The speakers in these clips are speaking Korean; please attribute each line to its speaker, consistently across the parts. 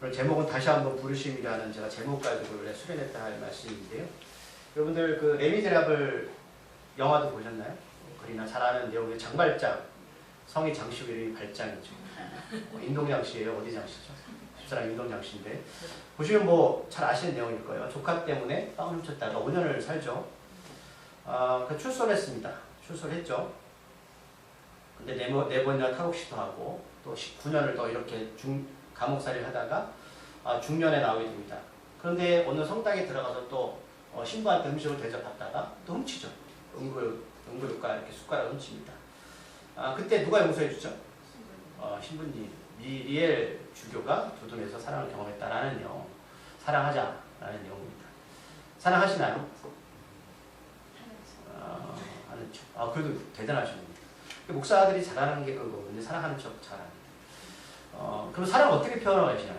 Speaker 1: 오늘 제목은 다시 한번 부르심이라는 제가 제목 가지고 원래 수련했다 할 말씀인데요. 여러분들 그 레미제라블 영화도 보셨나요? 그리나 잘 아는 내용의 장발장, 성이 장씨 이름이 발장이죠. 인동장씨예요. 어디 장씨죠? 집사람 인동장씨인데 보시면 뭐 잘 아시는 내용일 거예요. 조카 때문에 빵을 훔쳤다가 5년을 살죠. 그 출소를 했습니다. 출소를 했죠. 근데 네 번이나 탈옥시도 하고 또 19년을 더 이렇게 감옥살이를 하다가 중년에 나오게 됩니다. 그런데 어느 성당에 들어가서 또 신부한테 음식을 대접받다가 또 훔치죠. 응고효과 이렇게 숟가락을 훔칩니다. 그때 누가 용서해 주죠? 신부님 미리엘 주교가 두둠에서 사랑을 경험했다라는 내용, 사랑하자라는 내용입니다. 사랑하시나요? 하는 척. 그래도 대단하십니다. 목사들이 잘하는 게 그거거든요. 사랑하는 척 잘합니다. 그럼 사랑을 어떻게 표현하시나요?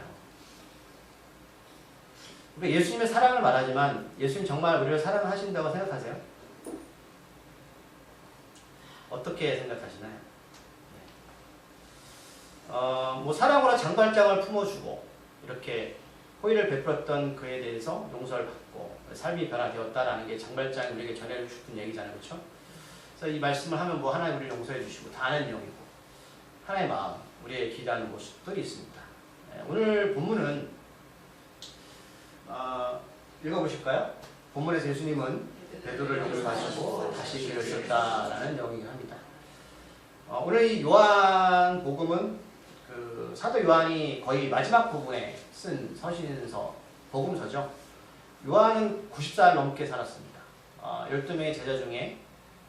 Speaker 1: 우리가 예수님의 사랑을 말하지만 예수님 정말 우리를 사랑하신다고 생각하세요? 어떻게 생각하시나요? 뭐 사랑으로 장발장을 품어주고 이렇게 호의를 베풀었던 그에 대해서 용서를 받고 삶이 변화되었다라는 게 장발장이 우리에게 전해주고 싶은 얘기잖아요. 그렇죠? 그래서 이 말씀을 하면 뭐 하나님 우리를 용서해 주시고 다 아는 내용이고 하나님의 마음, 우리의 기도하는 모습들이 있습니다. 오늘 본문은 읽어보실까요? 본문에서 예수님은 베드로를 용서하시고 다시 길을 줬다라는 내용이긴 합니다. 오늘 이 요한복음은 그 사도 요한이 거의 마지막 부분에 쓴 서신서, 복음서죠. 요한은 90살 넘게 살았습니다. 12명의 제자 중에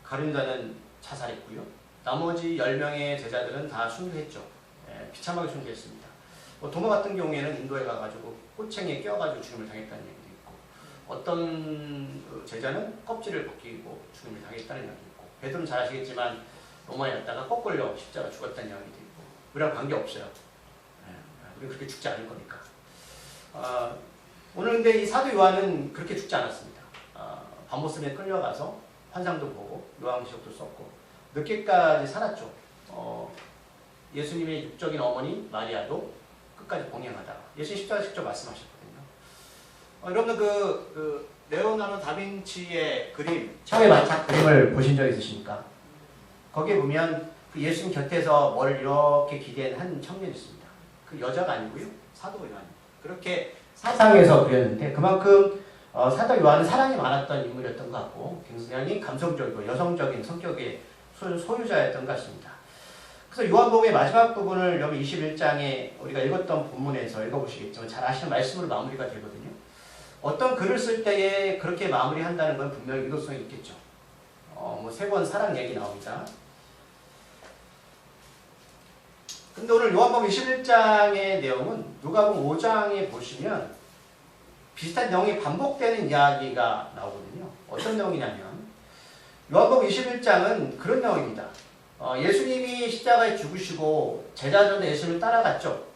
Speaker 1: 가룟유다는 자살했고요. 나머지 10명의 제자들은 다 순교했죠. 비참하게 순교했습니다. 도마 같은 경우에는 인도에 가가지고 꼬챙이에 껴가지고 죽음을 당했다는 얘기도 있고, 어떤 제자는 껍질을 벗기고 죽음을 당했다는 얘기도 있고, 베드로는 잘 아시겠지만 로마에 갔다가 거꾸로 십자가 죽었다는 이야기도 있고, 우리랑 관계 없어요. 우리는 그렇게 죽지 않을 거니까. 오늘 근데 이 사도 요한은 그렇게 죽지 않았습니다. 밤모습에 끌려가서 환상도 보고 요한계시록도 썼고 늦게까지 살았죠. 예수님의 육적인 어머니 마리아도 끝까지 봉양하다가 예수님 십자가 직접 말씀하셨거든요. 여러분들 그 레오나르도 다빈치의 그림, 처음에 만찬 그림을 보신 적 있으십니까? 거기에 보면 그 예수님 곁에서 뭘 이렇게 기대는 한 청년이 있습니다. 그 여자가 아니고요, 사도 요한. 그렇게 사상에서 그렸는데 그만큼 사도 요한은 사랑이 많았던 인물이었던 것 같고 굉장히 감성적이고 여성적인 성격의 소유자였던 것 같습니다. 그래서 요한복음의 마지막 부분을 여기 21장에 우리가 읽었던 본문에서 읽어보시겠지만 잘 아시는 말씀으로 마무리가 되거든요. 어떤 글을 쓸 때에 그렇게 마무리한다는 건 분명히 의도성이 있겠죠. 뭐 3번 사랑 얘기 나옵니다. 근데 오늘 요한복음 21장의 내용은 누가복음 5장에 보시면 비슷한 내용이 반복되는 이야기가 나오거든요. 어떤 내용이냐면 요한복음 21장은 그런 내용입니다. 예수님이 십자가에 죽으시고 제자들도 예수님을 따라갔죠.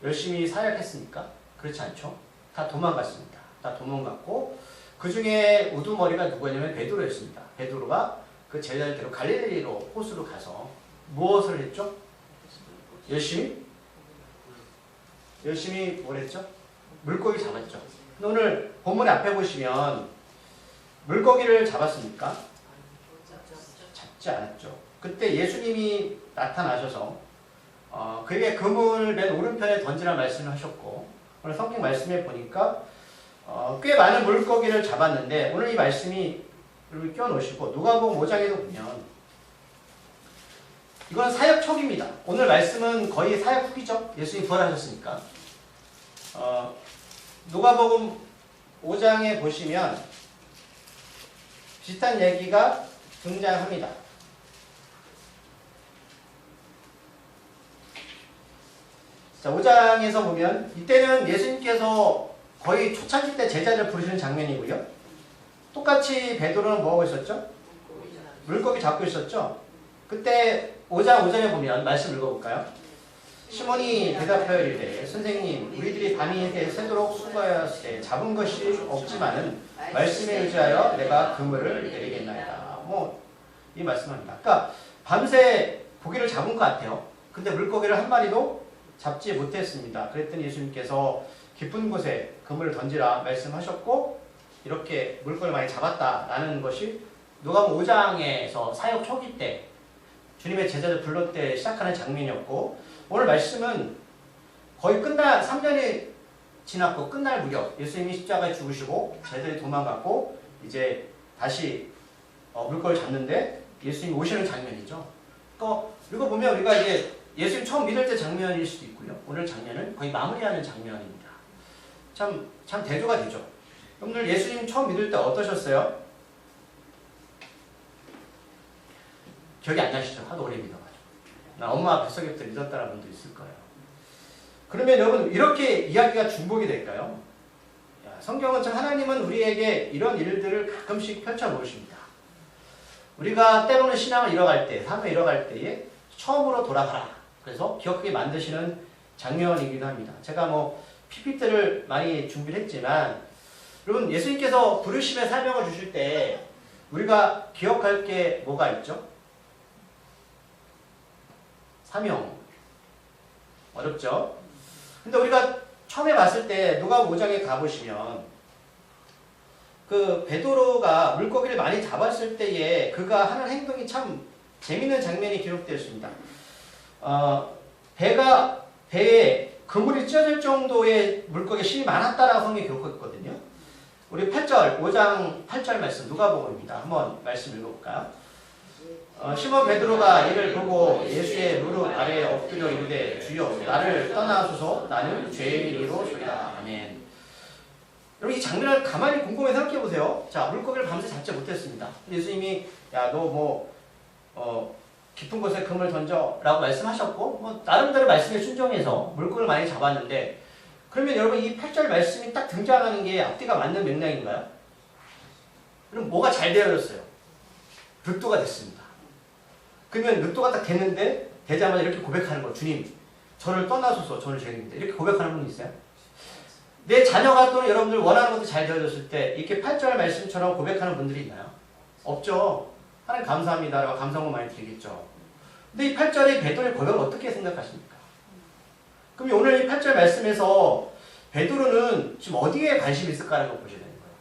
Speaker 1: 열심히 사역했습니까? 그렇지 않죠. 다 도망갔습니다. 다 도망갔고 그 중에 우두머리가 누구냐면 베드로였습니다. 베드로가 그 제자들대로 갈릴리로 호수로 가서 무엇을 했죠? 열심히 뭘 했죠? 물고기 잡았죠. 근데 오늘 본문 앞에 보시면 물고기를 잡았습니까? 잡지 않았죠. 그때 예수님이 나타나셔서 그에게 그물을 맨 오른편에 던지라는 말씀을 하셨고 오늘 성경 말씀에 보니까 꽤 많은 물고기를 잡았는데 오늘 이 말씀이 껴놓으시고 누가복음 5장에도 보면 이건 사역 초기입니다. 오늘 말씀은 거의 사역 후기죠. 예수님이 부활하셨으니까. 누가복음 5장에 보시면 비슷한 얘기가 등장합니다. 자, 5장에서 보면 이때는 예수님께서 거의 초창기 때 제자를 부르시는 장면이고요. 똑같이 베드로는 뭐하고 있었죠? 물고기 잡고 있었죠. 그때 5장 5절에 보면 말씀 읽어볼까요? 시몬이 대답하여 이르되 선생님 우리들이 밤이 새도록 수고하였을 때 잡은 것이 없지만은 말씀에 의지하여 내가 그물을 내리겠나이다. 이 말씀합니다. 그러니까 밤새 고기를 잡은 것 같아요. 근데 물고기를 한 마리도 잡지 못했습니다. 그랬더니 예수님께서 깊은 곳에 그물을 던지라 말씀하셨고 이렇게 물건을 많이 잡았다라는 것이 누가복음 5장에서 사역 초기 때 주님의 제자들 불러 때 시작하는 장면이었고 오늘 말씀은 거의 3년이 지났고 끝날 무렵 예수님이 십자가에 죽으시고 제자들이 도망갔고 이제 다시 물건을 잡는데 예수님이 오시는 장면이죠. 이거 보면 우리가 이제 예수님 처음 믿을 때 장면일 수도 있고요. 오늘 장면은 거의 마무리하는 장면입니다. 참 대조가 되죠. 여러분들 예수님 처음 믿을 때 어떠셨어요? 기억이 안 나시죠? 하도 오래 믿어가지고. 나 엄마 뱃속에부터 믿었다는 분도 있을 거예요. 그러면 여러분 이렇게 이야기가 중복이 될까요? 성경은 참 하나님은 우리에게 이런 일들을 가끔씩 펼쳐 놓으십니다. 우리가 때로는 신앙을 잃어갈 때, 삶을 잃어갈 때에 처음으로 돌아가라. 그래서 기억하게 만드시는 장면이기도 합니다. 제가 PPT를 많이 준비를 했지만 여러분 예수님께서 부르심의 사명을 주실 때 우리가 기억할 게 뭐가 있죠? 사명. 어렵죠? 근데 우리가 처음에 봤을 때 누가복음 5장에 가보시면 그 베드로가 물고기를 많이 잡았을 때에 그가 하는 행동이 참 재밌는 장면이 기록되어 있습니다. 배에 그물이 찢어질 정도의 물고기가 실이 많았다라고 성경에 기록했거든요. 우리 5장 8절 말씀 누가복음입니다. 한번 말씀 읽어볼까요? 시몬 베드로가 이를 보고 예수의 무릎 아래에 엎드려 이르되 주여 나를 떠나소서 나는 죄인이로소이다. 아멘. 여러분 이 장면을 가만히 곰곰이 생각해 보세요. 자, 물고기를 밤새 잡지 못했습니다. 예수님이 야 너 깊은 곳에 그물 던져라고 말씀하셨고 나름대로 말씀에 순종해서 물고기를 많이 잡았는데 그러면 여러분 이 8절 말씀이 딱 등장하는 게 앞뒤가 맞는 맥락인가요? 그럼 뭐가 잘 되어졌어요? 늑도가 됐습니다. 그러면 늑도가 딱 됐는데 되자마자 이렇게 고백하는 거예요. 주님 저를 떠나소서 저는 죄인입니다. 이렇게 고백하는 분이 있어요? 내 자녀가 또는 여러분들 원하는 것도 잘 되어졌을 때 이렇게 8절 말씀처럼 고백하는 분들이 있나요? 없죠. 하나님 감사합니다라고 감사한 거 많이 드리겠죠. 근데 이 8절의 베드로의 고백을 어떻게 생각하십니까? 그럼 오늘 이 8절 말씀에서 베드로는 지금 어디에 관심이 있을까라는 걸 보셔야 되는 거예요.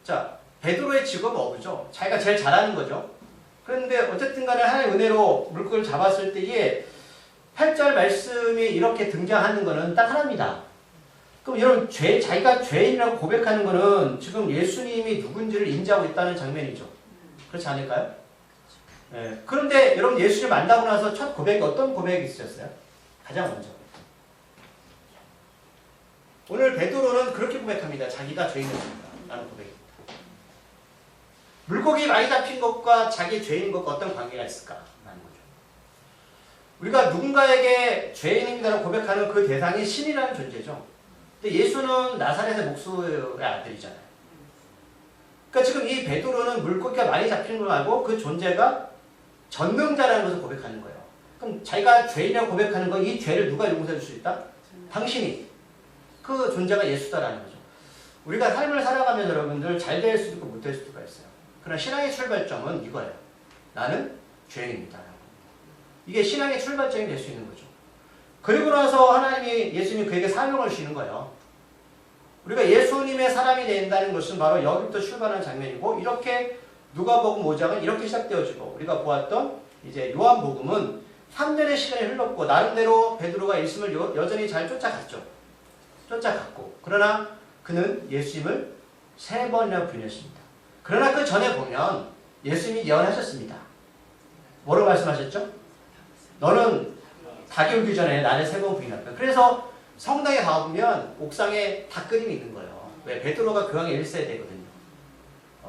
Speaker 1: 자, 베드로의 직업은 어부죠. 자기가 제일 잘하는 거죠. 그런데 어쨌든 간에 하나님의 은혜로 물고기를 잡았을 때에 8절 말씀이 이렇게 등장하는 거는 딱 하나입니다. 그럼 여러분 자기가 죄인이라고 고백하는 거는 지금 예수님이 누군지를 인지하고 있다는 장면이죠. 그렇지 않을까요? 네. 그런데 여러분 예수님 만나고 나서 첫 고백이 어떤 고백이 있으셨어요? 가장 먼저. 오늘 베드로는 그렇게 고백합니다. 자기가 죄인입니다. 라는 고백입니다. 물고기 많이 잡힌 것과 자기 죄인인 것과 어떤 관계가 있을까? 라는 거죠. 우리가 누군가에게 죄인입니다라고 고백하는 그 대상이 신이라는 존재죠. 근데 예수는 나사렛의 목수의 아들이잖아요. 그러니까 지금 이 베드로는 물고기가 많이 잡히는 걸 알고 그 존재가 전능자라는 것을 고백하는 거예요. 그럼 자기가 죄인이라고 고백하는 건 이 죄를 누가 용서해 줄 수 있다? 당신이. 그 존재가 예수다라는 거죠. 우리가 삶을 살아가면서 여러분들 잘 될 수도 있고 못 될 수도 있어요. 그러나 신앙의 출발점은 이거예요. 나는 죄인입니다. 이게 신앙의 출발점이 될 수 있는 거죠. 그리고 나서 하나님이 예수님이 그에게 사명을 주시는 거예요. 우리가 예수님의 사람이 된다는 것은 바로 여기부터 출발하는 장면이고 이렇게 누가복음 5장은 이렇게 시작되어지고 우리가 보았던 이제 요한복음은 3년의 시간이 흘렀고 나름대로 베드로가 예수님을 여전히 잘 쫓아갔고 그러나 그는 예수님을 3번이나 부인했습니다. 그러나 그 전에 보면 예수님이 예언하셨습니다. 뭐라고 말씀하셨죠? 너는 닭이 울기 전에 나를 3번 부인한다. 그래서 성당에 가보면 옥상에 닭 그림이 있는 거예요. 왜? 베드로가 교황의 1세대거든요.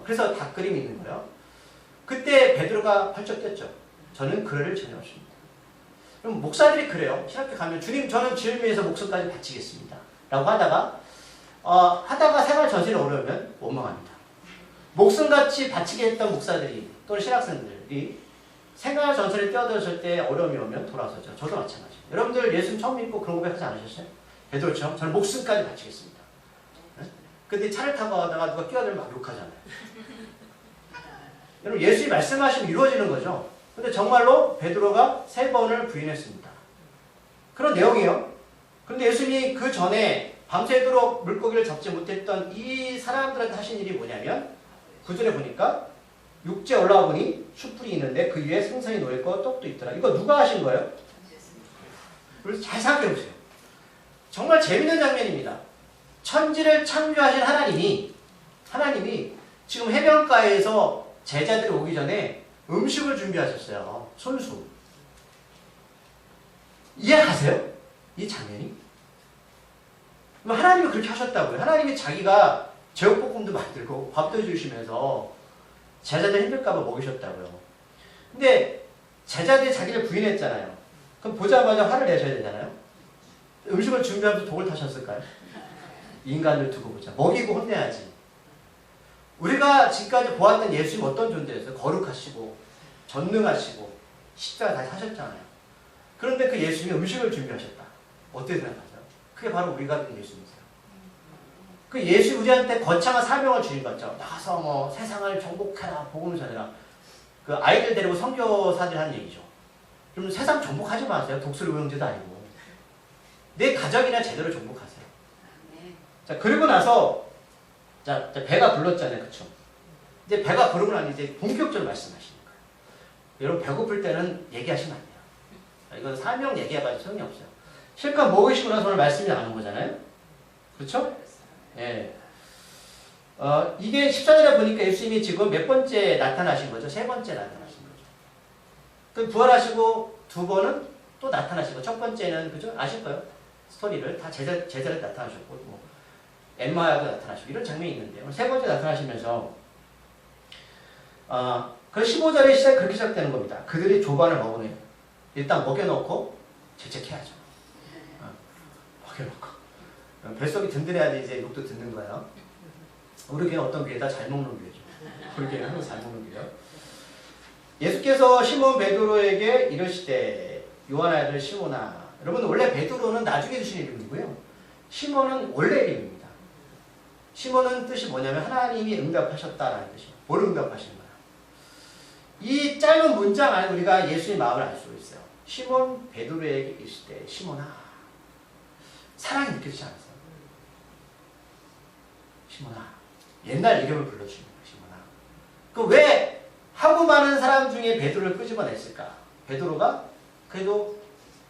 Speaker 1: 그래서 닭 그림이 있는 거예요. 그때 베드로가 펄쩍 뛰었죠. 저는 그럴 일 전혀 없습니다. 그럼 목사들이 그래요. 신학교 가면 주님 저는 주를 위해서 목숨까지 바치겠습니다. 라고 하다가 생활 전신이 어려우면 원망합니다. 목숨같이 바치게 했던 목사들이 또는 신학생들이 생활 전선에 뛰어들었을 때 어려움이 오면 돌아서죠. 저도 마찬가지. 여러분들 예수님 처음 믿고 그런 고백하지 않으셨어요? 베드로처럼 저는 목숨까지 바치겠습니다. 네? 근데 차를 타고 가다가 누가 끼어들면 막 욕하잖아요. 여러분 예수님이 말씀하시면 이루어지는 거죠. 근데 정말로 베드로가 3번을 부인했습니다. 그런 내용이에요. 그런데 예수님이 그 전에 밤새도록 물고기를 잡지 못했던 이 사람들한테 하신 일이 뭐냐면 9절에 보니까 육지에 올라와 보니 숯불이 있는데 그 위에 생선이 놓여있고 떡도 있더라. 이거 누가 하신 거예요? 그래서 잘 생각해 보세요. 정말 재밌는 장면입니다. 천지를 창조하신 하나님이 지금 해변가에서 제자들이 오기 전에 음식을 준비하셨어요. 손수. 이해가세요? 이 장면이? 하나님이 그렇게 하셨다고요. 하나님이 자기가 제육볶음도 만들고 밥도 해주시면서 제자들 힘들까봐 먹이셨다고요. 근데 제자들이 자기를 부인했잖아요. 그럼 보자마자 화를 내셔야 되잖아요. 음식을 준비하면서 독을 타셨을까요? 인간을 두고 보자. 먹이고 혼내야지. 우리가 지금까지 보았던 예수님 어떤 존재였어요? 거룩하시고 전능하시고 십자가 다시 하셨잖아요. 그런데 그 예수님이 음식을 준비하셨다. 어떻게 생각하세요? 그게 바로 우리가 된 예수님이세요. 그 예수 우리한테 거창한 사명을 주신 거죠. 나가서 뭐 세상을 정복해라, 복음을 전해라. 그 아이들 데리고 선교사들 하는 얘기죠. 그럼 세상 정복하지 마세요. 독수리 우영제도 아니고. 내 가정이나 제대로 정복하세요. 자, 그리고 나서 자 배가 불렀잖아요. 그쵸? 이제 배가 부르고 나니 이제 본격적으로 말씀하시는 거예요. 여러분 배고플 때는 얘기하시면 안 돼요. 이건 사명 얘기해봐도 소용이 없어요. 실컷 먹으시고 나서 오늘 말씀이 나오는 거잖아요. 그렇죠? 예. 이게 14절에 보니까 예수님이 지금 몇 번째 나타나신 거죠? 세 번째 나타나신 거죠. 그 부활하시고 두 번은 또 나타나시고 첫 번째는 그죠? 아실 거예요? 스토리를 다 제자를 나타나셨고 뭐 엠마야도 나타나시고 이런 장면이 있는데 오늘 세 번째 나타나시면서 그 15절에 그렇게 시작되는 겁니다. 그들이 조반을 먹으면 일단 먹여놓고 재채해야죠. 먹여놓고 뱃속이 든든해야 이제 욕도 듣는 거예요. 우리 교회는 어떤 교회다 잘 먹는 교회죠. 우리 교회는 항상 잘 먹는 교회요. 예수께서 시몬 베드로에게 이르시되 요한의 아들 시몬아. 여러분 원래 베드로는 나중에 주신 이름이고요. 시몬은 원래 이름입니다. 시몬은 뜻이 뭐냐면 하나님이 응답하셨다라는 뜻이에요. 뭘 응답하시는 거야? 이 짧은 문장 안에 우리가 예수의 마음을 알 수 있어요. 시몬 베드로에게 이르시되 시몬아. 사랑이 느껴지지 않았어요? 시몬아. 옛날 이름을 불러주시는 거예요. 시몬아. 그 왜 하고 많은 사람 중에 베드로를 끄집어냈을까? 베드로가 그래도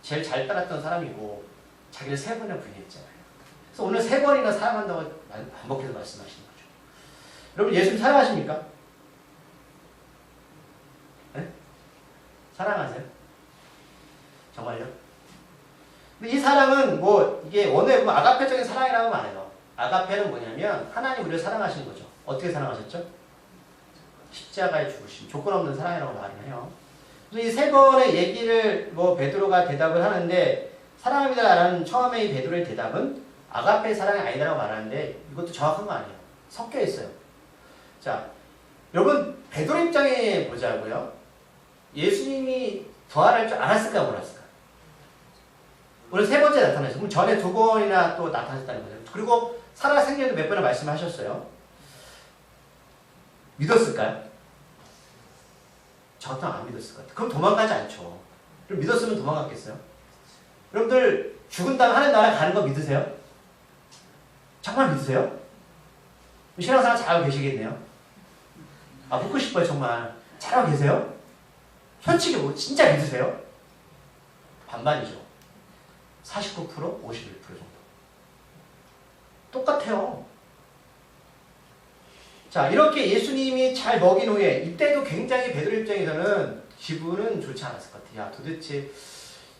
Speaker 1: 제일 잘 따랐던 사람이고 자기를 3번이나 부인했잖아요. 그래서 오늘 3번이나 사랑한다고 반복해서 말씀하시는 거죠. 여러분 예수님 사랑하십니까? 네? 사랑하세요? 정말요? 근데 이 사랑은 뭐 이게 원래 뭐 아가페적인 사랑이라고 말해요. 아가페는 뭐냐면 하나님 우리를 사랑하시는 거죠. 어떻게 사랑하셨죠? 십자가에 죽으신 조건 없는 사랑이라고 말을 해요. 이 3번의 얘기를 뭐 베드로가 대답을 하는데 사랑합니다라는 처음에 이 베드로의 대답은 아가페 사랑이 아니다라고 말하는데 이것도 정확한 거 아니에요. 섞여 있어요. 자, 여러분 베드로 입장에 보자고요. 예수님이 부활할 줄 알았을까 몰랐을까? 오늘 3번째 나타나셨어요. 그럼 전에 2번이나 또 나타나셨다는 거죠. 그리고 살아생전에도 몇 번을 말씀하셨어요. 믿었을까요? 저 같으면 안 믿었을 것 같아요. 그럼 도망가지 않죠. 그럼 믿었으면 도망갔겠어요? 여러분들 죽은 다음 하늘 나라 가는 거 믿으세요? 정말 믿으세요? 신앙생활 잘하고 계시겠네요. 묻고 싶어요 정말. 잘하고 계세요? 솔직히 뭐 진짜 믿으세요? 반반이죠. 49%, 51% 정도. 똑같아요. 자, 이렇게 예수님이 잘 먹인 후에 이때도 굉장히 베드로 입장에서는 기분은 좋지 않았을 것 같아요. 야, 도대체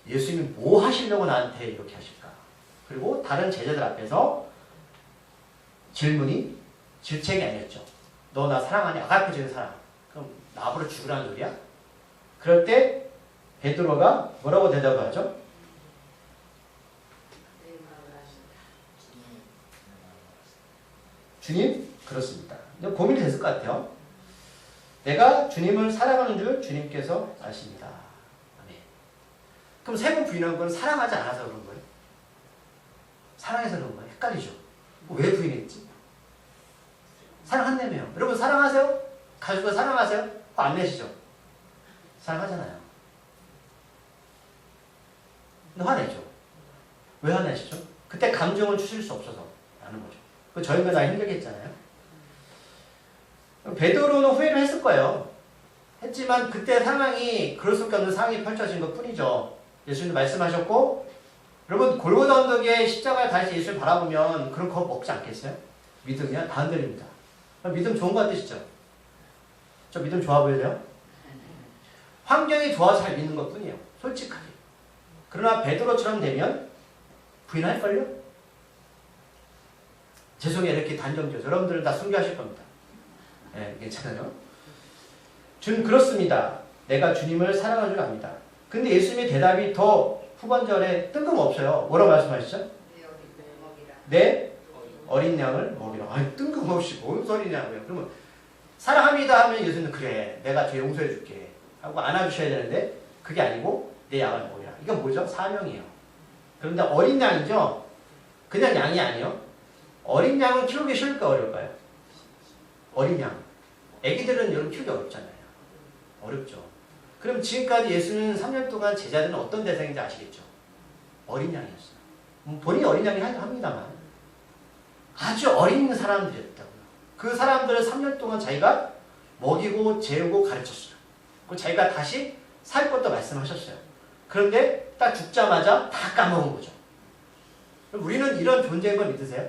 Speaker 1: 예수님이 뭐 하시려고 나한테 이렇게 하실까? 그리고 다른 제자들 앞에서 질문이 질책이 아니었죠. 너 나 사랑하니? 아가페적인 사랑. 그럼 나보러 죽으라는 소리야? 그럴 때 베드로가 뭐라고 대답을 하죠? 주님? 그렇습니다. 고민이 됐을 것 같아요. 내가 주님을 사랑하는 줄 주님께서 아십니다. 아멘. 그럼 3번 부인한 건 사랑하지 않아서 그런 거예요? 사랑해서 그런 거예요? 헷갈리죠? 왜 부인했지? 사랑한다며요. 여러분 사랑하세요? 가족을 사랑하세요? 화 안 내시죠? 사랑하잖아요. 근데 화내죠? 왜 화내시죠? 그때 감정을 추스릴 수 없어서 라는 거죠. 그 저희가 다 힘들게 했잖아요. 베드로는 후회를 했을 거예요. 했지만 그때 상황이 그럴 수밖에 없는 상황이 펼쳐진 것 뿐이죠. 예수님도 말씀하셨고, 여러분 골고다 언덕에 십자가에 달리신 예수를 바라보면 그런 겁 먹지 않겠어요? 믿음이야? 다 흔들립니다. 믿음 좋은 거 같으시죠? 저 믿음 좋아 보여요? 환경이 좋아서 잘 믿는 것 뿐이에요. 솔직하게. 그러나 베드로처럼 되면 부인할걸요? 죄송해요. 이렇게 단정지어서 여러분들은 다 순교하실 겁니다. 네, 괜찮아요? 주는 그렇습니다. 내가 주님을 사랑한 줄 압니다. 근데 예수님의 대답이 더 후반절에 뜬금없어요. 뭐라고 말씀하시죠? 내 어린 양을 먹이라. 아니, 뜬금없이 뭔 소리냐고요. 그러면 사랑합니다 하면 예수님은 그래, 내가 죄 용서해 줄게 하고 안아주셔야 되는데 그게 아니고 내 양을 먹이라. 이건 뭐죠? 사명이에요. 그런데 어린 양이죠? 그냥 양이 아니에요. 어린 양은 키우기 쉬울까 어려울까요? 어린 양. 애기들은 여러분 키우기 어렵잖아요. 어렵죠. 그럼 지금까지 예수는 3년 동안 제자들은 어떤 대상인지 아시겠죠? 어린 양이었어요. 본인이 어린 양이 합니다만 아주 어린 사람들이었다고요. 그 사람들을 3년 동안 자기가 먹이고 재우고 가르쳤어요. 그리고 자기가 다시 살 것도 말씀하셨어요. 그런데 딱 죽자마자 다 까먹은 거죠. 그럼 우리는 이런 존재인 걸 믿으세요?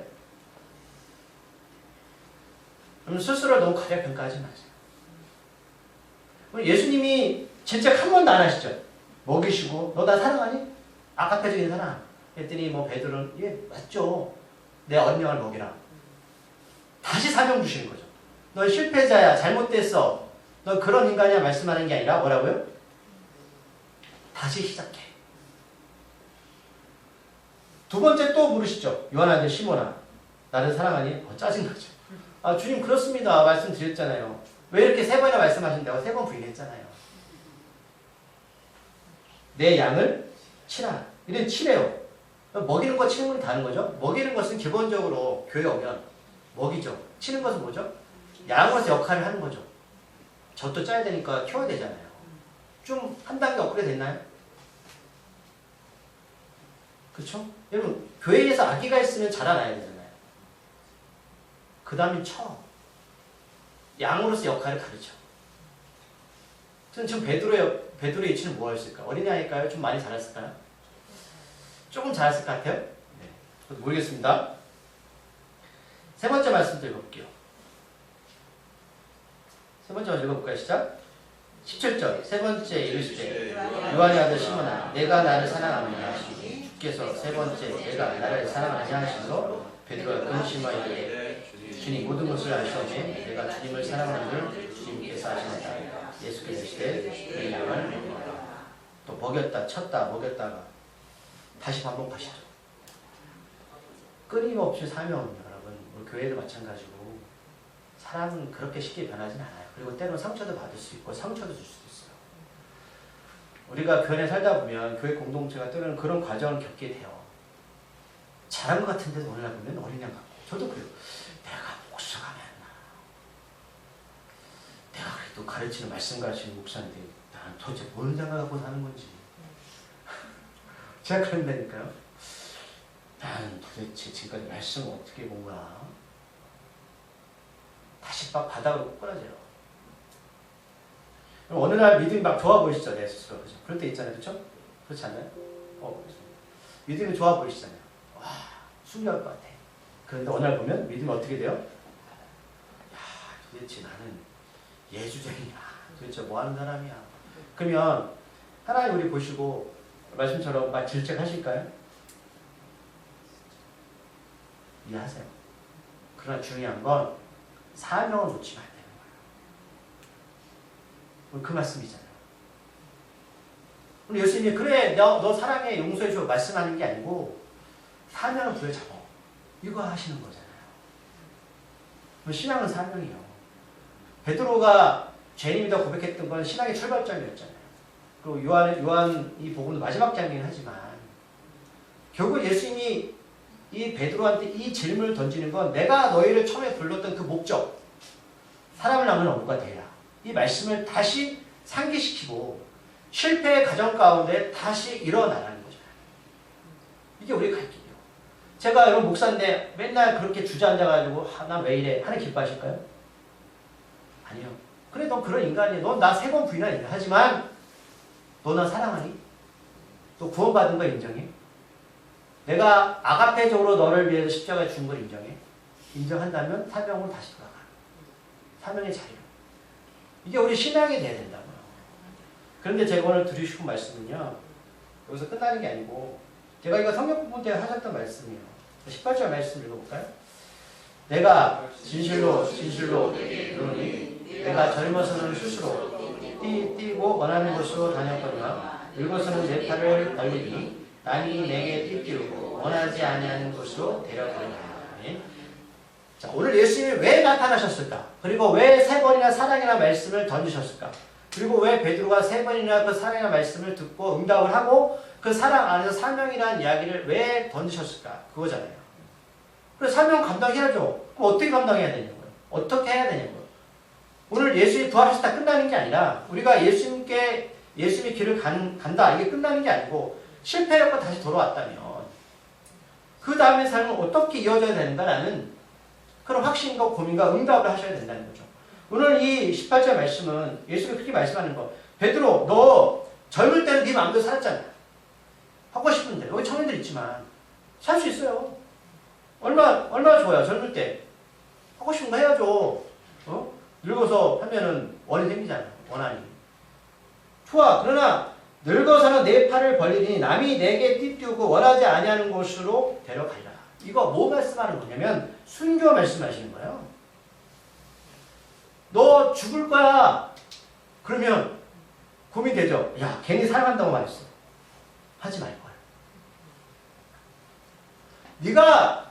Speaker 1: 그럼 스스로 너무 과대 평가하지 마세요. 예수님이 진짜 한 번도 안 하시죠? 먹이시고 너 나 사랑하니? 아까까지 사랑. 했더니 뭐 베드로는 예 맞죠. 내 어린 양을 먹이라. 다시 사명 주시는 거죠. 너 실패자야. 잘못됐어. 너 그런 인간이야 말씀하는 게 아니라 뭐라고요? 다시 시작해. 두 번째 또 물으시죠. 요한 아들 시몬아 나를 사랑하니? 짜증나죠. 아 주님 그렇습니다. 말씀드렸잖아요. 왜 이렇게 세 번이나 말씀하신다고? 세 번 부인했잖아요. 내 양을 치라. 이런 치래요. 먹이는 거 치는 건 다른 거죠. 먹이는 것은 기본적으로 교회 오면 먹이죠. 치는 것은 뭐죠? 양으로서 역할을 하는 거죠. 젖도 짜야 되니까 키워야 되잖아요. 좀 한 단계 업그레이드 됐나요? 그렇죠? 여러분 교회에서 아기가 있으면 자라나야 되잖아요. 그 다음에 쳐. 양으로서 역할을 가르쳐. 지금 베드로의 위치는 뭐였을까? 어린아이일까요? 좀 많이 자랐을까요? 조금 자랐을 것 같아요? 네. 모르겠습니다. 세 번째 말씀 읽어볼게요. 세 번째 말씀 읽어볼까요? 시작. 17절. 세 번째 이르시되 요한의 아들 시몬아 내가 나를 사랑하느냐 하시니 주께서 세 번째 내가 나를 사랑하느냐 하시므로 베드로가 근심하여 이르되 주님 모든 것을 아시오매 내가 주님을 사랑하는 줄 주님께서 아시나이다. 예수께서 이르시되 내 양을 먹이라. 또 먹였다 쳤다 먹였다가 다시 반복하시죠. 끊임없이 사명합니다. 여러분 우리 교회도 마찬가지고 사람은 그렇게 쉽게 변하진 않아요. 그리고 때로는 상처도 받을 수 있고 상처도 줄 수도 있어요. 우리가 교회 살다 보면 교회 공동체가 때로는 그런 과정을 겪게 돼요. 잘한 것 같은데도 오늘날 보면 어린 양 같고 저도 그래요. 내가 목사가 맞나? 내가 그래도 가르치는 말씀 가르치는 목사인데 난 도대체 뭘 생각하고 사는 건지 제가 그런다니까요. 나는 도대체 지금까지 말씀을 어떻게 본 거야? 다시 막 바닥으로 꼬꾸라져요. 어느 날 믿음이 막 좋아 보이시죠? 내 스스로. 그죠? 그럴 때 있잖아요. 그렇죠? 그렇지 않나요? 믿음이 좋아 보이시잖아요. 와, 숭배할 것 같아. 그런데 어느 날 보면 믿음이 어떻게 돼요? 야, 도대체 나는 예주쟁이야. 도대체 뭐 하는 사람이야. 그러면 하나님 우리 보시고 말씀처럼 막 질책하실까요? 이해하세요. 그러나 중요한 건 사명을 놓치면 안 되는 거예요. 그 말씀이잖아요. 우리 예수님이 그래 너 사랑해 용서해 줘 말씀하는 게 아니고 사명을 부여잡아. 이거 하시는 거잖아요. 신앙은 사명이에요. 베드로가 죄인이다 고백했던 건 신앙의 출발점이었잖아요. 그리고 요한 이 복음도 마지막 장이긴 하지만 결국 예수님이 이 베드로한테 이 질문을 던지는 건 내가 너희를 처음에 불렀던 그 목적 사람을 낳는 어부가 되라. 이 말씀을 다시 상기시키고 실패의 과정 가운데 다시 일어나라는 거죠. 이게 우리의 갈 길이에요. 제가 여러분 목사인데 맨날 그렇게 주저앉아가지고 나 왜 이래? 하는 기뻐하실까요? 아니요. 그래 넌 그런 인간이야. 넌 나 3번 부인하니까. 하지만 너 나 사랑하니? 너 구원받은 거 인정해? 내가 아가페적으로 너를 위해서 십자가에 죽은 걸 인정해? 인정한다면 사명으로 다시 돌아가. 사명의 자유. 이게 우리 신앙이 돼야 된다고요. 그런데 제가 오늘 드리고 싶은 말씀은요. 여기서 끝나는 게 아니고 제가 이거 성경 부분 때 하셨던 말씀이에요. 18절 말씀 읽어볼까요? 내가 진실로 이르노니 내가 젊어서는 스스로 뛰고 원하는 곳으로 다녔거니와 늙어서는 내 팔을 벌리니 남이 내게 띠띠우고 원하지 아니하는 곳으로 데려가리라. 자, 오늘 예수님이 왜 나타나셨을까? 그리고 왜 3번이나 사랑이라는 말씀을 던지셨을까? 그리고 왜 베드로가 3번이나 그 사랑이라는 말씀을 듣고 응답을 하고 그 사랑 안에서 사명이라는 이야기를 왜 던지셨을까? 그거잖아요. 그래서 사명 감당해야죠. 그럼 어떻게 감당해야 되냐고요? 어떻게 해야 되냐고요? 오늘 예수님이 부활하셔서 다 끝나는 게 아니라 우리가 예수님의 길을 간다. 이게 끝나는 게 아니고 실패했고 다시 돌아왔다면 그 다음의 삶은 어떻게 이어져야 되는가라는 그런 확신과 고민과 응답을 하셔야 된다는 거죠. 오늘 이 18절 말씀은 예수가 그렇게 말씀하는 거. 베드로 너 젊을 때는 네 마음대로 살았잖아. 하고 싶은데 여기 청년들 있지만 살 수 있어요. 얼마나 좋아요. 젊을 때 하고 싶은 거 해야죠. 늙어서 하면은 원이 생기잖아. 원한이. 좋아. 그러나 늙어서는 내 팔을 벌리니 남이 내게 띠띠우고 원하지 아니하는 곳으로 데려가리라. 이거 뭐 말씀하는 거냐면 순교 말씀하시는 거예요. 너 죽을 거야. 그러면 고민되죠. 야, 괜히 사랑한다고 말했어. 하지 말 거야. 네가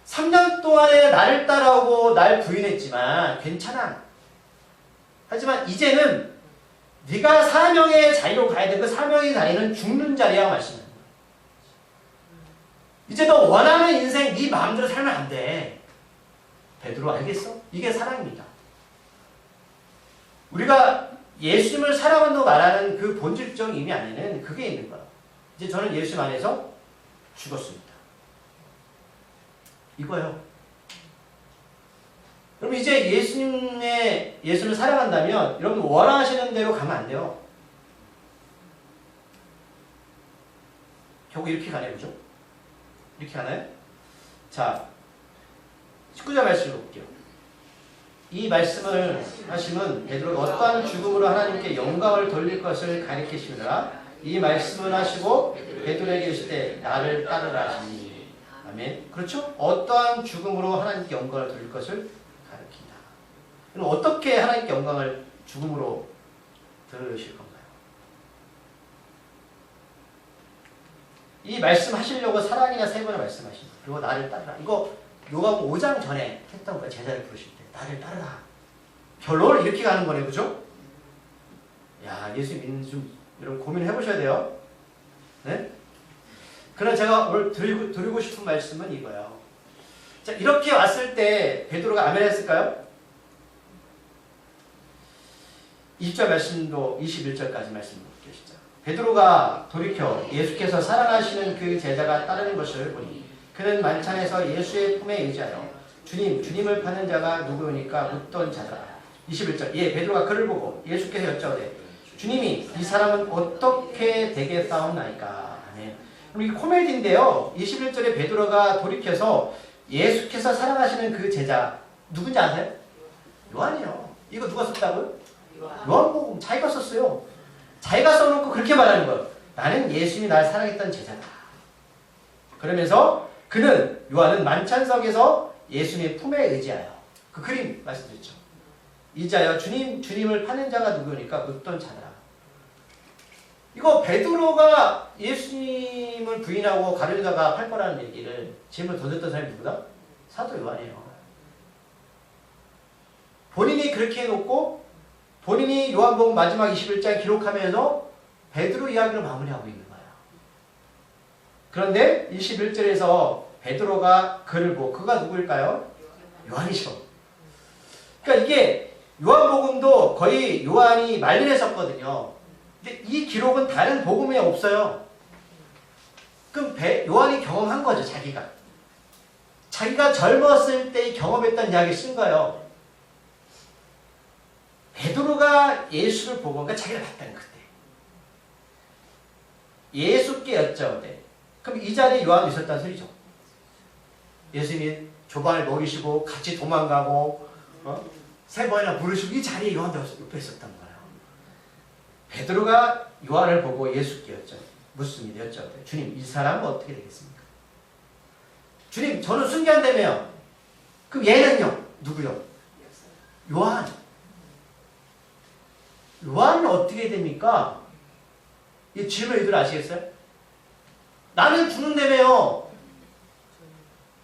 Speaker 1: 3년 동안에 나를 따라오고 날 부인했지만 괜찮아. 하지만 이제는 네가 사명의 자리로 가야 돼. 그 사명의 자리는 죽는 자리야 말씀하는 거야. 이제 너 원하는 인생 네 마음대로 살면 안 돼. 베드로 알겠어? 이게 사랑입니다. 우리가 예수님을 사랑한다고 말하는 그 본질적 의미 안에는 그게 있는 거야. 이제 저는 예수님 안에서 죽었습니다. 이거요. 그럼 이제 예수님을 사랑한다면 여러분 원하시는 대로 가면 안 돼요. 결국 이렇게 가네요. 그죠? 이렇게 가나요? 자, 19절 말씀 볼게요. 이 말씀을 하시면 베드로가 어떠한 죽음으로 하나님께 영광을 돌릴 것을 가리키시느라 이 말씀을 하시고 베드로에게 이르시되 나를 따르라 하시니. 아멘. 그렇죠? 어떠한 죽음으로 하나님께 영광을 돌릴 것을 가리킨다. 그럼 어떻게 하나님께 영광을 죽음으로 들으실 건가요? 이 말씀 하시려고 사랑이나 3번을 말씀하십니다. 그리고 나를 따르라. 이거 요한복음 5장 전에 했던 거예요. 제자를 부르실 때. 나를 따르라. 결론을 이렇게 가는 거네요. 그죠? 야, 예수 믿는 좀 여러분 고민을 해보셔야 돼요. 네? 그러나 제가 오늘 드리고 싶은 말씀은 이거예요. 자, 이렇게 왔을 때 베드로가 아멘 했을까요? 20절 말씀도 21절까지 말씀 볼게요. 시작. 베드로가 돌이켜 예수께서 사랑하시는 그 제자가 따르는 것을 보니 그는 만찬에서 예수의 품에 의지하여 주님을 파는 자가 누구니까 묻던 자더라. 21절. 예, 베드로가 그를 보고 예수께서 여쭤오되 주님이 이 사람은 어떻게 되겠사옵나이까. 아멘. 그럼 이 코미디인데요. 21절에 베드로가 돌이켜서 예수께서 사랑하시는 그 제자 누군지 아세요? 요한이요. 이거 누가 썼다고요? 요한복음 자기가 썼어요. 자기가 써놓고 그렇게 말하는 거예요. 나는 예수님이 날 사랑했던 제자다. 그러면서 요한은 만찬석에서 예수님의 품에 의지하여 그 그림 말씀드렸죠. 이자여 주님을 파는 자가 누구니까 묻던 자더라. 이거 베드로가 예수님을 부인하고 가룟유다가 팔 거라는 얘기를 질문을 던졌던 사람이 누구다? 사도 요한이에요. 본인이 그렇게 해놓고 본인이 요한복음 마지막 21장 기록하면서 베드로 이야기를 마무리하고 있는 거예요. 그런데 21절에서 베드로가 그를 보고 그가 누구일까요? 요한이죠. 그러니까 이게 요한복음도 거의 요한이 말년에 썼거든요. 근데 이 기록은 다른 복음에 없어요. 그럼 요한이 경험한 거죠. 자기가 젊었을 때 경험했던 이야기 쓴 거예요. 베드로가 예수를 보고, 그러니까 자기가 봤다는 그때. 예수께 여쭤오되, 그럼 이 자리에 요한도 있었다는 소리죠. 예수님이 조반을 먹이시고 같이 도망가고 3번이나 부르시고 이 자리에 요한도 옆에 있었단 거예요. 베드로가 요한을 보고 예수께 묻습니다. 여쭤오되, 주님, 이 사람은 어떻게 되겠습니까? 주님, 저는 순교한다며요. 그럼 얘는요? 누구요? 요한. 요한은 어떻게 됩니까? 이 질문 이들 아시겠어요? 나는 죽는다며요.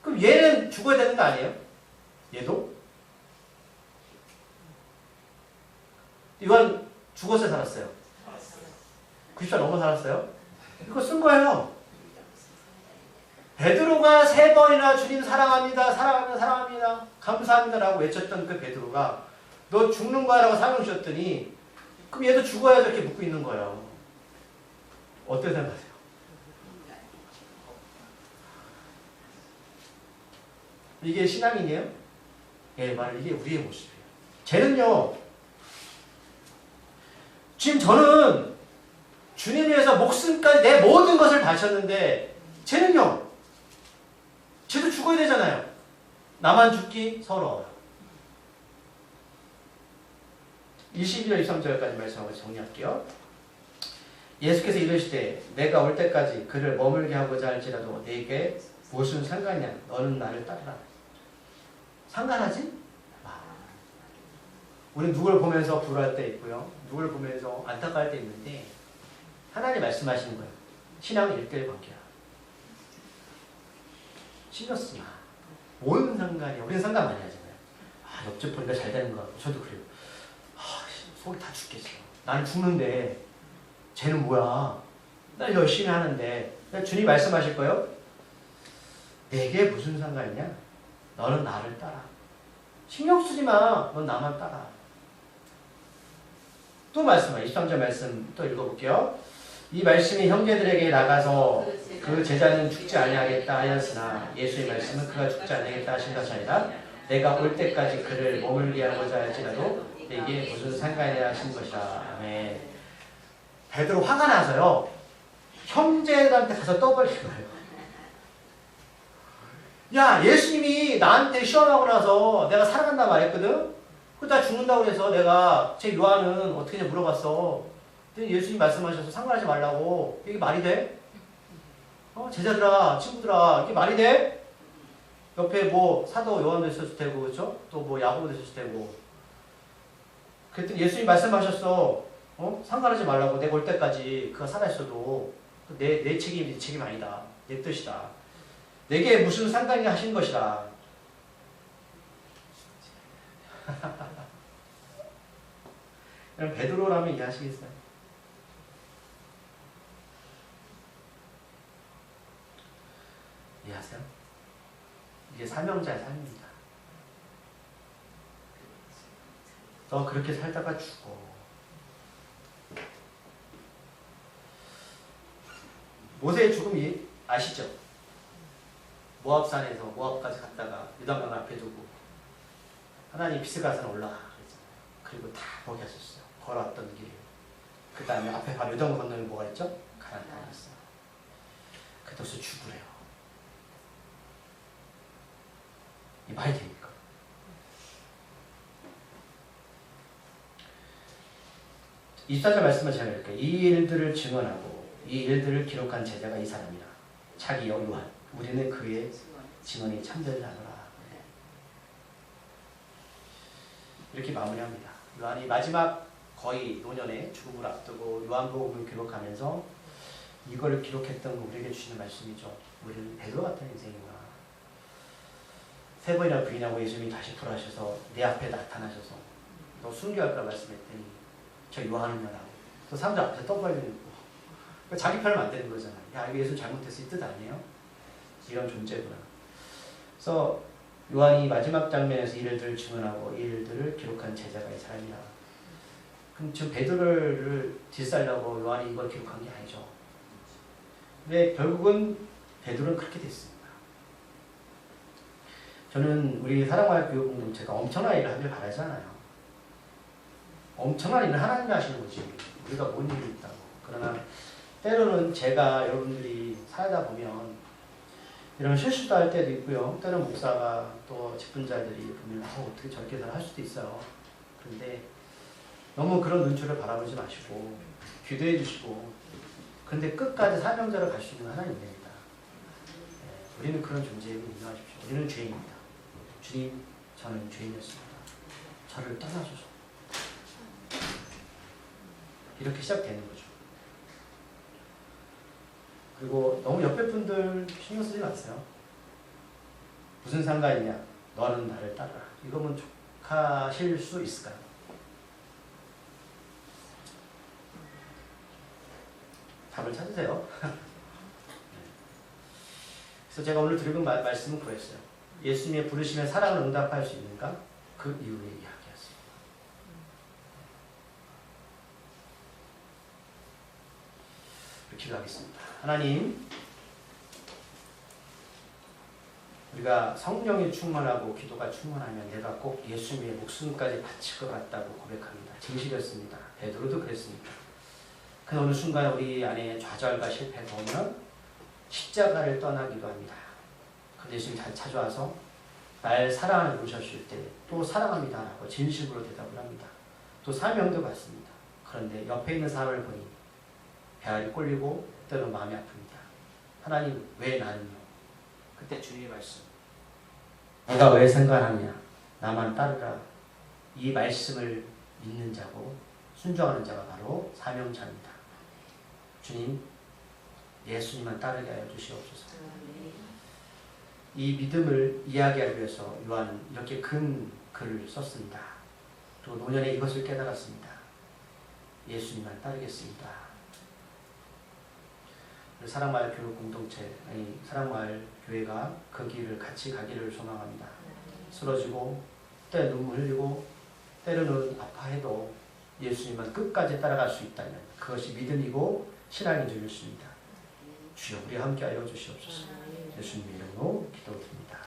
Speaker 1: 그럼 얘는 죽어야 되는 거 아니에요? 얘도? 요한 죽어서 살았어요. 90살 넘어 살았어요. 이거 쓴 거예요. 베드로가 3번이나 주님 사랑합니다, 사랑합니다, 사랑합니다, 감사합니다 라고 외쳤던 그 베드로가 너 죽는 거야 라고 사명 주셨더니 그럼 얘도 죽어야죠 이렇게 묻고 있는 거예요. 어떻게 생각하세요? 이게 신앙이에요? 예, 말 이게 우리의 모습이에요. 쟤는요, 지금 저는 주님 위해서 목숨까지 내 모든 것을 바쳤는데 쟤는요, 쟤도 죽어야 되잖아요. 나만 죽기 서러워요. 22절 23절까지 말씀하고 정리할게요. 예수께서 이르시되 내가 올 때까지 그를 머물게 하고자 할지라도 네게 무슨 상관이냐, 너는 나를 따르라. 상관하지? 우리는 누굴 보면서 불안할 때 있고요, 누굴 보면서 안타까울 때 있는데 하나님 말씀하시는 거예요. 신앙은 1:1 관계야. 신경 쓰지 마. 뭔 상관이야. 우리는 상관 많이 하잖아요. 아, 옆집 보니까 잘 되는 거 같고. 저도 그래요. 아, 속이 다 죽겠어. 나는 죽는데 쟤는 뭐야. 나 열심히 하는데. 주님 말씀하실 거예요. 내게 무슨 상관이냐? 너는 나를 따라. 신경 쓰지 마. 넌 나만 따라. 또 말씀해. 23절 말씀 또 읽어볼게요. 이 말씀이 형제들에게 나가서 그 제자는 죽지 아니하겠다 하였으나 예수의 말씀은 그가 죽지 아니하겠다 하신 것이 아니라 내가 올 때까지 그를 머물게 하고자 할지라도 내게 무슨 상관이라 하신 것이라. 아멘. 베드로 화가 나서요, 형제들한테 가서 떠벌린 거예요. 야, 예수님이 나한테 시험하고 나서 내가 살아간다 말했거든? 나 죽는다고 해서 내가 제 요한은 어떻게 했냐 물어봤어. 예수님 말씀하셔서 상관하지 말라고. 이게 말이 돼? 제자들아, 친구들아, 이게 말이 돼? 옆에 뭐 사도 요한도 있었을 테고, 그렇죠? 또 뭐 야고보도 있었을 테고. 그랬더니 예수님 말씀하셨어. 상관하지 말라고. 내가 올 때까지 그가 살아있어도 내 책임이 네 책임 아니다. 내 뜻이다. 내게 무슨 상관이 하신 것이라. 그럼 베드로라면 이해하시겠어요? 이해하세요? 이게 사명자의 삶입니다. 너 그렇게 살다가 죽어. 모세의 죽음이 아시죠? 모압산에서 모압까지 갔다가 유단강 앞에 두고 하나님 비스가산 올라가 그랬잖아요. 그리고 다 포기하셨어요. 걸어왔던 길이에요. 그 다음에 앞에 바로 유단 건너면 뭐가 있죠? 가나안 땅이었어요. 그래서 죽으래요. 이 말이 됩니까? 이 24절 말씀을 제가 읽을게요. 이 일들을 증언하고 이 일들을 기록한 제자가 이 사람이라. 자기 요한. 우리는 그의 증언이 참되지 않으라. 이렇게 마무리합니다. 요한이 마지막 거의 노년에 죽음을 앞두고 요한복음을 기록하면서 이거를 기록했던 거 우리에게 주시는 말씀이죠. 우리는 베드로 같은 인생이구나. 3번이나 부인하고 예수님이 다시 부활하셔서 내 앞에 나타나셔서 너 순교할까 말씀했더니 저 요한은요 라고 또 사람들 앞에서 떠벌리는 거. 자기 편을 만드는 거잖아요. 야, 이거 예수 잘못했어 이 뜻 아니에요? 이런 존재구나. 그래서 요한이 마지막 장면에서 이 일들을 증언하고 이 일들을 기록한 제자가 이 사람이야. 그럼 지금 베드로를 딜살려고 요한이 이걸 기록한 게 아니죠. 근데 결국은 베드로는 그렇게 됐습니다. 저는 우리 사랑과의 교육 공동체가 엄청난 일을 하길 바라잖아요. 엄청난 일을 하나님이 하시는 거지. 우리가 뭔 일이 있다고. 그러나 때로는 제가 여러분들이 살다 보면 이런 실수도 할 때도 있고요. 때로는 목사가 또 직분자들이 보면 어떻게 저렇게 할 수도 있어요. 그런데 너무 그런 눈초를 바라보지 마시고 기도해 주시고 근데 끝까지 사명자로 갈 수 있는 하나님입니다. 우리는 그런 존재임을 인정하십시오. 우리는 죄인입니다. 주님, 저는 죄인이었습니다. 저를 떠나소서. 이렇게 시작되는 거죠. 그리고 너무 옆에 분들 신경 쓰지 마세요. 무슨 상관이냐? 너는 나를 따르라. 이거면 족하실 수 있을까요? 답을 찾으세요. 그래서 제가 오늘 드리는 말씀은 그랬어요. 예수님의 부르심에 사랑을 응답할 수 있는가? 그 이후에 이야기하세요. 기도하겠습니다. 하나님, 우리가 성령이 충만하고 기도가 충만하면 내가 꼭 예수님의 목숨까지 바칠 것 같다고 고백합니다. 진실이었습니다. 베드로도 그랬습니다. 그 어느 순간 우리 안에 좌절과 실패가 오면 십자가를 떠나기도 합니다. 그런데 예수님 잘 찾아와서 날 사랑하는 보셨을 때 또 사랑합니다 라고 진심으로 대답을 합니다. 또 사명도 받습니다. 그런데 옆에 있는 사람을 보니 배알이 꼴리고 때로 마음이 아픕니다. 하나님 왜 나는요? 그때 주님의 말씀, 내가 왜 생각하느냐? 나만 따르라. 이 말씀을 믿는 자고 순종하는 자가 바로 사명자입니다. 주님, 예수님만 따르게 하여 주시옵소서. 이 믿음을 이야기하기 위해서 요한은 이렇게 큰 글을 썼습니다. 또 노년에 이것을 깨달았습니다. 예수님만 따르겠습니다. 사랑마을 교육 공동체, 아니 사랑마을 교회가 그 길을 같이 가기를 소망합니다. 쓰러지고 때 눈물 흘리고 때로는 아파해도 예수님만 끝까지 따라갈 수 있다면 그것이 믿음이고 신앙인 줄 믿습니다. 주여 우리 함께 하여 주시옵소서. 예수님의 이름으로 기도드립니다.